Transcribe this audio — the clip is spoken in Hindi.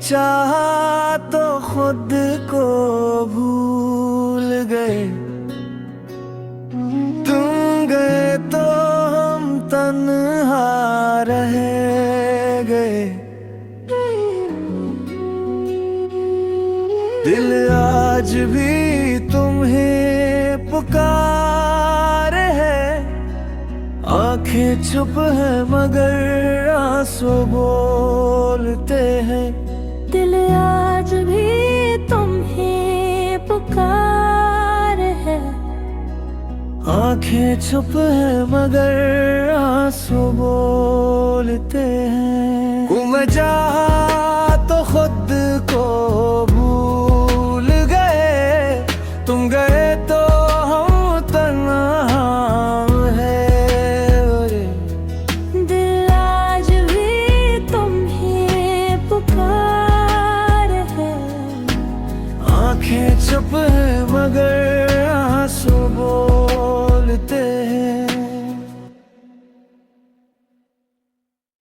चाहा तो खुद को भूल गए, तुम गए तो हम तन्हा रह गए। दिल आज भी तुम्हें पुकारे है, आंखें चुप है मगर आंसू बोलते हैं। दिल आज भी तुम्हें पुकारे है, आंखें चुप है मगर आंसू बोलते हैं। मैं चाहा